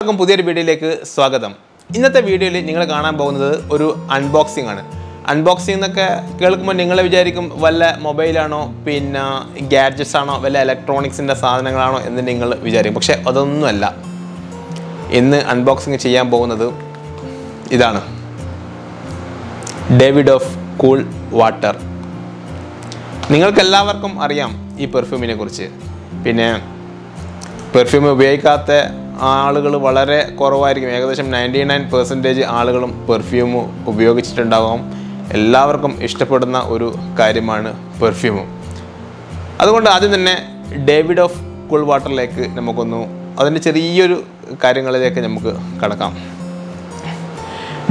welcome to this video. Swagatham. In this video, you will see an unboxing. Unboxing is a mobile, gadgets, electronics, and unboxing is Davidoff cool water. You all know this perfume. Perfume ഉപയോഗിക്കാത്ത ആളുകൾ വളരെ കുറവായിരിക്കും ഏകദേശം 99% ആളുകളും perfume ഉപയോഗിച്ചിട്ടുണ്ടാകും എല്ലാവർക്കും ഇഷ്ടപ്പെടുന്ന ഒരു കാര്യമാണ് പെർഫ്യൂം അതുകൊണ്ട് ആദ്യം തന്നെ ഡേവിഡോഫ് കൂൾ വാട്ടറിലേക്ക് നമുക്കൊന്ന് അതിന്റെ ചെറിയൊരു കാര്യങ്ങളിലേക്ക് നമുക്ക് കടക്കാം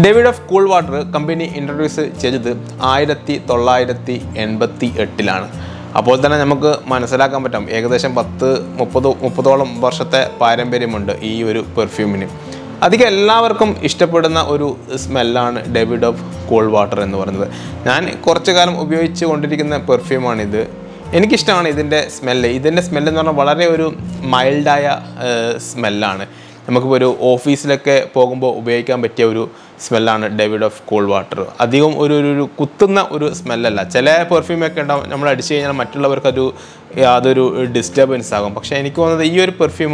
Davidoff cool water company introduced ചെയ്തത് 1988 ലാണ് അപ്പോൾ തന്നെ നമുക്ക് മനസ്സിലാക്കാൻ പറ്റും ഏകദേശം 30 വർഷത്തെ പാരമ്പര്യമുണ്ട് ഈ ഒരു പെർഫ്യൂമിന് അധികം എല്ലാവർക്കും ഇഷ്ടപ്പെടുന്ന ഒരു സ്മെല്ലാണ് ഡേവിഡോഫ് കൂൾ വാട്ടർ എന്ന് പറയുന്നത് ഞാൻ കുറച്ചു കാലം ഉപയോഗിച്ചു കൊണ്ടിരിക്കുന്ന പെർഫ്യൂമാണ് ഇത് എനിക്ക് ഇഷ്ടമാണ് ഇതിന്റെ സ്മെല്ല് എന്ന് പറഞ്ഞാൽ വളരെ ഒരു മൈൽഡ് ആയ സ്മെല്ലാണ് നമുക്ക് ഒരു ഓഫീസിലൊക്കെ പോകുമ്പോൾ ഉപയോഗിക്കാൻ പറ്റിയ ഒരു സ്മെല്ലാണ് ഡേവിഡോഫ് കൂൾ വാട്ടർ അധികം ഒരു കുത്തുന്ന ഒരു സ്മെല്ലല്ല ചില പെർഫ്യൂം ഒക്കെ ഉണ്ടാവും നമ്മൾ അടിച്ചു കഴിഞ്ഞാൽ മറ്റുള്ളവർക്ക് അതൊരു ഡിസ്റ്റർബൻസ് ആകും പക്ഷേ എനിക്ക് തോന്നുന്നത് ഈ ഒരു പെർഫ്യൂം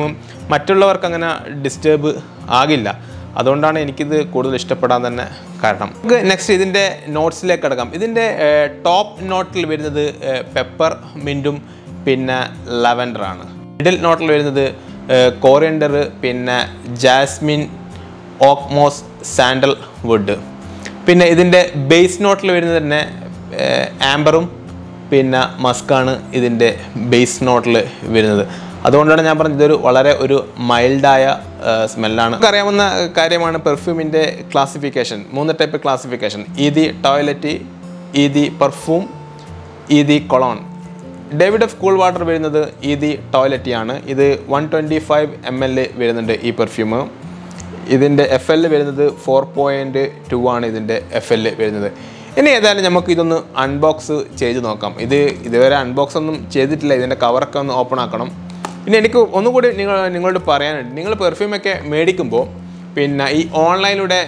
മറ്റുള്ളവർക്ക് അങ്ങനെ ഡിസ്റ്റർബ് ആകില്ല അതുകൊണ്ടാണ് എനിക്കിത് കൂടുതൽ ഇഷ്ടപ്പെടാൻ തന്നെ കാരണം നമുക്ക് നെക്സ്റ്റ് ഇതിൻ്റെ നോട്ട്സിലേക്ക് കിടക്കാം ഇതിൻ്റെ ടോപ്പ് നോട്ടിൽ വരുന്നത് പെപ്പർ മിൻറ്റും പിന്നെ ലാവൻഡർ ആണ് മിഡിൽ നോട്ടിൽ വരുന്നത് കോറിയൻഡർ പിന്നെ jasmine oak moss sandalwood പിന്നെ ഇതിൻ്റെ ബേസ് നോട്ടിൽ വരുന്നത് തന്നെ ആംബറും പിന്നെ മസ്കാണ് ഇതിൻ്റെ ബേസ് നോട്ടിൽ വരുന്നത് അതുകൊണ്ടാണ് ഞാൻ പറഞ്ഞത് ഇതൊരു വളരെ ഒരു മൈൽഡായ സ്മെല്ലാണ് നമുക്കറിയാവുന്ന കാര്യമാണ് പെർഫ്യൂമിൻ്റെ classification 3 type classification eau de toilette eau de parfum eau de cologne Davidoff cool water വരുന്നത് ഈദി ടോയ്ലറ്റ് ആണ് ഇത് 125 ml വരുന്നുണ്ട് ഈ പെർഫ്യൂം ഇതിൻ്റെ FL വരുന്നത് 4.2 ആണ് ഇതിൻ്റെ FL വരുന്നത് ഇനി ഏതായാലും നമുക്ക് ഇതൊന്ന് അൺബോക്സ് ചെയ്ത് നോക്കാം ഇതുവരെ അൺബോക്സ് ഒന്നും ചെയ്തിട്ടില്ല ഇതിൻ്റെ കവറൊക്കെ ഒന്ന് ഓപ്പൺ ആക്കണം പിന്നെ എനിക്ക് ഒന്നുകൂടി നിങ്ങളോട് പറയാനുണ്ട് നിങ്ങൾ പെർഫ്യൂമൊക്കെ മേടിക്കുമ്പോൾ പിന്നെ ഈ ഓൺലൈനിലൂടെ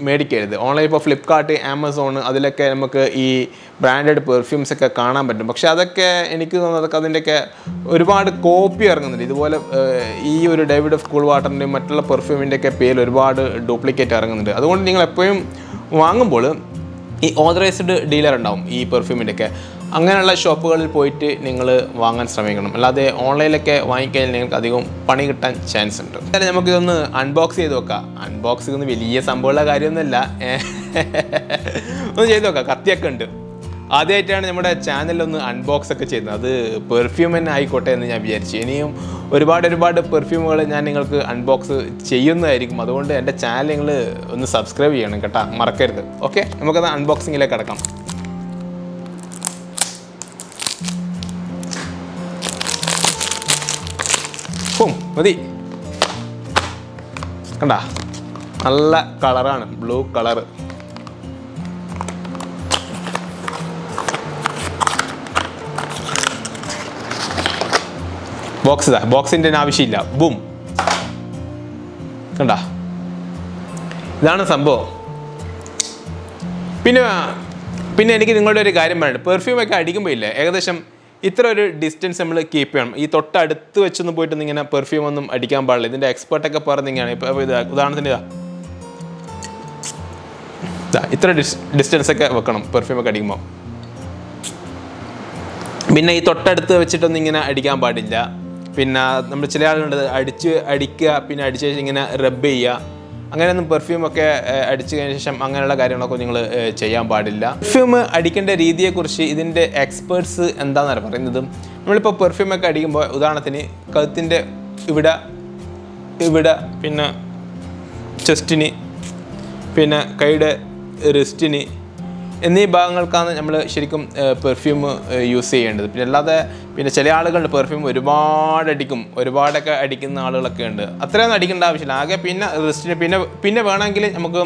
മേടിക്കരുത് ഓൺലൈൻ ഇപ്പോൾ ഫ്ലിപ്കാർട്ട് ആമസോൺ അതിലൊക്കെ നമുക്ക് ഈ ബ്രാൻഡഡ് പെർഫ്യൂംസ് ഒക്കെ കാണാൻ പറ്റും പക്ഷേ അതൊക്കെ എനിക്ക് തോന്നുന്നത് അതിൻ്റെയൊക്കെ ഒരുപാട് കോപ്പി ഇറങ്ങുന്നുണ്ട് ഇതുപോലെ ഈ ഒരു ഡേവിഡോഫ് കൂൾ വാട്ടറിൻ്റെയും മറ്റുള്ള പെർഫ്യൂമിൻ്റെയൊക്കെ പേരിൽ ഒരുപാട് ഡ്യൂപ്ലിക്കേറ്റ് ഇറങ്ങുന്നുണ്ട് അതുകൊണ്ട് നിങ്ങൾ എപ്പോഴും വാങ്ങുമ്പോൾ ഈ ഓതറൈസ്ഡ് ഡീലർ ഉണ്ടാവും ഈ പെർഫ്യൂമിൻ്റെയൊക്കെ അങ്ങനെയുള്ള ഷോപ്പുകളിൽ പോയിട്ട് നിങ്ങൾ വാങ്ങാൻ ശ്രമിക്കണം അല്ലാതെ ഓൺലൈനിലൊക്കെ വാങ്ങിക്കഴിഞ്ഞാൽ നിങ്ങൾക്ക് അധികം പണി കിട്ടാൻ ചാൻസ് ഉണ്ട് അതായത് നമുക്കിതൊന്ന് അൺബോക്സ് ചെയ്ത് നോക്കാം അൺബോക്സിംഗ് ഒന്നും വലിയ സംഭവമുള്ള കാര്യമൊന്നുമല്ല ഒന്ന് ചെയ്ത് നോക്കാം കത്തിയൊക്കെ ഉണ്ട് ആദ്യമായിട്ടാണ് നമ്മുടെ ചാനലൊന്ന് അൺബോക്സ് ഒക്കെ ചെയ്യുന്നത് അത് പെർഫ്യൂം തന്നെ ആയിക്കോട്ടെ എന്ന് ഞാൻ വിചാരിച്ചു ഇനിയും ഒരുപാട് പെർഫ്യൂമുകൾ ഞാൻ നിങ്ങൾക്ക് അൺബോക്സ് ചെയ്യുന്നതായിരിക്കും അതുകൊണ്ട് എൻ്റെ ചാനൽ നിങ്ങൾ ഒന്ന് സബ്സ്ക്രൈബ് ചെയ്യണം കേട്ടോ മറക്കരുത് ഓക്കെ നമുക്കത് അൺബോക്സിങ്ങിലേക്ക് കിടക്കാം മതി കണ്ട നല്ല കളറാണ് ബ്ലൂ കളർ ബോക്സിൻ്റെ ആവശ്യമില്ല ബൂം കണ്ട ഇതാണ് സംഭവം പിന്നെ എനിക്ക് നിങ്ങളുടെ ഒരു കാര്യം പറയാനുണ്ട് പെർഫ്യൂമൊക്കെ അടിക്കുമ്പോൾ ഇല്ലേ ഏകദേശം ഇത്ര ഒരു ഡിസ്റ്റൻസ് നമ്മൾ കീപ്പ് ചെയ്യണം ഈ തൊട്ടടുത്ത് വെച്ചൊന്നും പോയിട്ട് ഇങ്ങനെ പെർഫ്യൂം ഒന്നും അടിക്കാൻ പാടില്ല ഇതിൻ്റെ എക്സ്പെർട്ടൊക്കെ പറഞ്ഞിങ്ങനെയാണ് ഇപ്പോൾ ഉദാഹരണത്തിന് ഇത്ര ഡിസ്റ്റൻസ് ഒക്കെ വെക്കണം പെർഫ്യൂമൊക്കെ അടിക്കുമ്പോൾ പിന്നെ ഈ തൊട്ടടുത്ത് വെച്ചിട്ടൊന്നും ഇങ്ങനെ അടിക്കാൻ പാടില്ല പിന്നെ നമ്മൾ ചില ആളുകളുണ്ട് അടിക്കുക പിന്നെ അടിച്ച ശേഷം ഇങ്ങനെ റബ്ബ് ചെയ്യുക അങ്ങനെയൊന്നും പെർഫ്യൂമൊക്കെ അടിച്ചു കഴിഞ്ഞ ശേഷം അങ്ങനെയുള്ള കാര്യങ്ങളൊക്കെ നിങ്ങൾ ചെയ്യാൻ പാടില്ല പെർഫ്യൂം അടിക്കേണ്ട രീതിയെക്കുറിച്ച് ഇതിൻ്റെ എക്സ്പേർട്സ് എന്താണെന്നാണ് പറയുന്നത് നമ്മളിപ്പോൾ പെർഫ്യൂമൊക്കെ അടിക്കുമ്പോൾ ഉദാഹരണത്തിന് കഴുത്തിൻ്റെ ഇവിടെ പിന്നെ ചെസ്റ്റിന് പിന്നെ കൈയുടെ റിസ്റ്റിന് എന്നീ ഭാഗങ്ങൾക്കാണ് നമ്മൾ ശരിക്കും പെർഫ്യൂം യൂസ് ചെയ്യേണ്ടത് പിന്നെ അല്ലാതെ പിന്നെ ചില ആളുകളുണ്ട് പെർഫ്യൂം ഒരുപാടൊക്കെ അടിക്കുന്ന ആളുകളൊക്കെ ഉണ്ട് അത്രയൊന്നും അടിക്കേണ്ട ആവശ്യമില്ല ആകെ പിന്നെ റിസ്റ്റിന് പിന്നെ വേണമെങ്കിൽ നമുക്ക്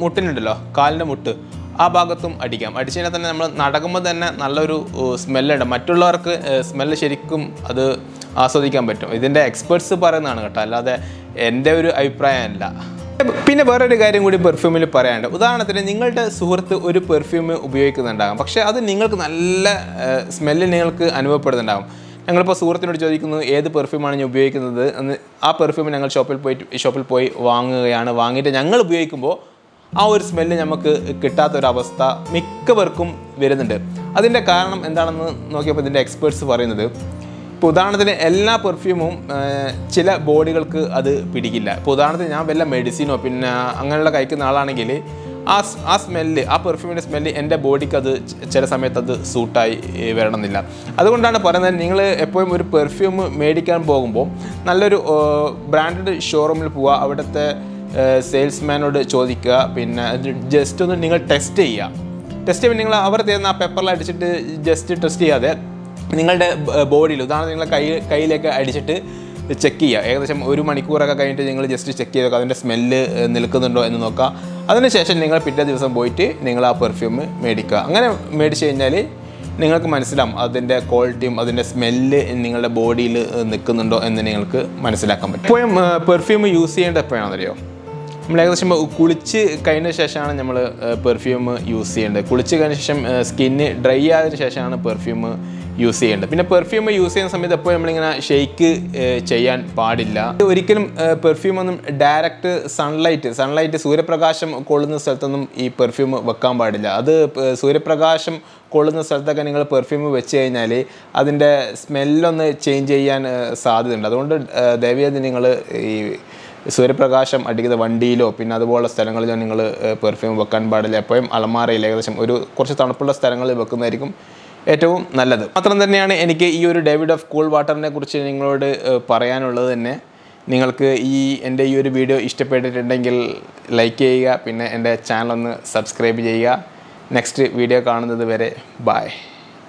മുട്ടിനുണ്ടല്ലോ കാലിൻ്റെ മുട്ട് ആ ഭാഗത്തും അടിക്കാം. അടിച്ചു കഴിഞ്ഞാൽ തന്നെ നമ്മൾ നടക്കുമ്പോൾ തന്നെ നല്ലൊരു സ്മെല്ലുണ്ട്. മറ്റുള്ളവർക്ക് സ്മെല്ല് ശരിക്കും അത് ആസ്വദിക്കാൻ പറ്റും. ഇതിൻ്റെ എക്സ്പേർട്സ് പറയുന്നതാണ് കേട്ടോ, അല്ലാതെ എൻ്റെ ഒരു അഭിപ്രായമല്ല. പിന്നെ വേറൊരു കാര്യം കൂടി പെർഫ്യൂമിൽ പറയാനുണ്ട്. ഉദാഹരണത്തിന് നിങ്ങളുടെ സുഹൃത്ത് ഒരു പെർഫ്യൂം ഉപയോഗിക്കുന്നുണ്ടാകും, പക്ഷേ അത് നിങ്ങൾക്ക് നല്ല സ്മെല്ല് നിങ്ങൾക്ക് അനുഭവപ്പെടുന്നുണ്ടാകും. ഞങ്ങളിപ്പോൾ സുഹൃത്തിനോട് ചോദിക്കുന്നു ഏത് പെർഫ്യൂമാണ് ഞാൻ ഉപയോഗിക്കുന്നത് എന്ന്. ആ പെർഫ്യൂം ഞങ്ങൾ ഷോപ്പിൽ പോയി വാങ്ങുകയാണ്. വാങ്ങിയിട്ട് ഞങ്ങൾ ഉപയോഗിക്കുമ്പോൾ ആ ഒരു സ്മെല്ല് നമുക്ക് കിട്ടാത്തൊരവസ്ഥ മിക്കവർക്കും വരുന്നുണ്ട്. അതിൻ്റെ കാരണം എന്താണെന്ന് നോക്കിയപ്പോൾ ഇതിൻ്റെ എക്സ്പേർട്സ് പറയുന്നത്, ഇപ്പോൾ ഉദാഹരണത്തിന് എല്ലാ പെർഫ്യൂമും ചില ബോഡികൾക്ക് അത് പിടിക്കില്ല. ഇപ്പോൾ ഉദാഹരണത്തിന് ഞാൻ വല്ല മെഡിസിനോ പിന്നെ അങ്ങനെയുള്ള കഴിക്കുന്ന ആളാണെങ്കിൽ ആ സ്മെല്ല്, ആ പെർഫ്യൂമിൻ്റെ സ്മെല്ല് എൻ്റെ ബോഡിക്ക് അത് ചില സമയത്ത് അത് സൂട്ടായി വരണമെന്നില്ല. അതുകൊണ്ടാണ് പറയുന്നത്, നിങ്ങൾ എപ്പോഴും ഒരു പെർഫ്യൂം മേടിക്കാൻ പോകുമ്പോൾ നല്ലൊരു ബ്രാൻഡഡ് ഷോറൂമിൽ പോവുക, അവിടുത്തെ സെയിൽസ്മാനോട് ചോദിക്കുക, പിന്നെ ജസ്റ്റ് ഒന്ന് നിങ്ങൾ ടെസ്റ്റ് ചെയ്യുമ്പോൾ നിങ്ങൾ അവർ തരുന്ന ആ പേപ്പറിൽ അടിച്ചിട്ട് ജസ്റ്റ് ടെസ്റ്റ് ചെയ്യാതെ നിങ്ങളുടെ ബോഡിയിൽ, ഉദാഹരണം നിങ്ങളുടെ കയ്യിലേക്ക് അടിച്ചിട്ട് ചെക്ക് ചെയ്യുക. ഏകദേശം 1 മണിക്കൂറൊക്കെ കഴിഞ്ഞിട്ട് നിങ്ങൾ ജസ്റ്റ് ചെക്ക് ചെയ്ത് നോക്കുക അതിൻ്റെ സ്മെല്ല് നിൽക്കുന്നുണ്ടോ എന്ന് നോക്കുക. അതിനുശേഷം നിങ്ങൾ പിറ്റേ ദിവസം പോയിട്ട് നിങ്ങൾ ആ പെർഫ്യൂം മേടിക്കുക. അങ്ങനെ മേടിച്ച് കഴിഞ്ഞാൽ നിങ്ങൾക്ക് മനസ്സിലാവും അതിൻ്റെ ക്വാളിറ്റിയും അതിൻ്റെ സ്മെല്ല് നിങ്ങളുടെ ബോഡിയിൽ നിൽക്കുന്നുണ്ടോ എന്ന് നിങ്ങൾക്ക് മനസ്സിലാക്കാൻ പറ്റും. എപ്പോഴും പെർഫ്യൂം യൂസ് ചെയ്യേണ്ടത് എപ്പോഴാണെന്നറിയോ? നമ്മൾ ഏകദേശം കുളിച്ച് കഴിഞ്ഞ ശേഷമാണ് നമ്മൾ പെർഫ്യൂം യൂസ് ചെയ്യേണ്ടത്. കുളിച്ച് കഴിഞ്ഞ ശേഷം സ്കിന്ന് ഡ്രൈ ആയതിനു ശേഷമാണ് പെർഫ്യൂം യൂസ് ചെയ്യേണ്ടത്. പിന്നെ പെർഫ്യൂം യൂസ് ചെയ്യുന്ന സമയത്ത് എപ്പോഴും നമ്മളിങ്ങനെ ഷെയ്ക്ക് ചെയ്യാൻ പാടില്ല. ഒരിക്കലും പെർഫ്യൂമൊന്നും ഡയറക്റ്റ് സൺലൈറ്റ് സൂര്യപ്രകാശം കൊള്ളുന്ന സ്ഥലത്തൊന്നും ഈ പെർഫ്യൂം വെക്കാൻ പാടില്ല. അത് സൂര്യപ്രകാശം കൊള്ളുന്ന സ്ഥലത്തൊക്കെ നിങ്ങൾ പെർഫ്യൂം വെച്ച് കഴിഞ്ഞാൽ അതിൻ്റെ സ്മെല്ലൊന്ന് ചേഞ്ച് ചെയ്യാൻ സാധ്യതയുണ്ട്. അതുകൊണ്ട് ദയവായി നിങ്ങൾ ഈ സൂര്യപ്രകാശം അടിക്കുന്ന വണ്ടിയിലോ പിന്നെ അതുപോലുള്ള സ്ഥലങ്ങളിലോ നിങ്ങൾ പെർഫ്യൂം വെക്കാൻ പാടില്ല. എപ്പോഴും അലമാരയിൽ ഏകദേശം കുറച്ച് തണുപ്പുള്ള സ്ഥലങ്ങളിൽ വെക്കുന്നതായിരിക്കും ഏറ്റവും നല്ലത്. മാത്രം തന്നെയാണ് എനിക്ക് ഈ ഒരു ഡേവിഡോഫ് കൂൾ വാട്ടറിനെ കുറിച്ച് നിങ്ങളോട് പറയാനുള്ളത് തന്നെ. നിങ്ങൾക്ക് എൻ്റെ ഈ ഒരു വീഡിയോ ഇഷ്ടപ്പെട്ടിട്ടുണ്ടെങ്കിൽ ലൈക്ക് ചെയ്യുക, പിന്നെ എൻ്റെ ചാനൽ ഒന്ന് സബ്സ്ക്രൈബ് ചെയ്യുക. നെക്സ്റ്റ് വീഡിയോ കാണുന്നത് വരെ ബൈ.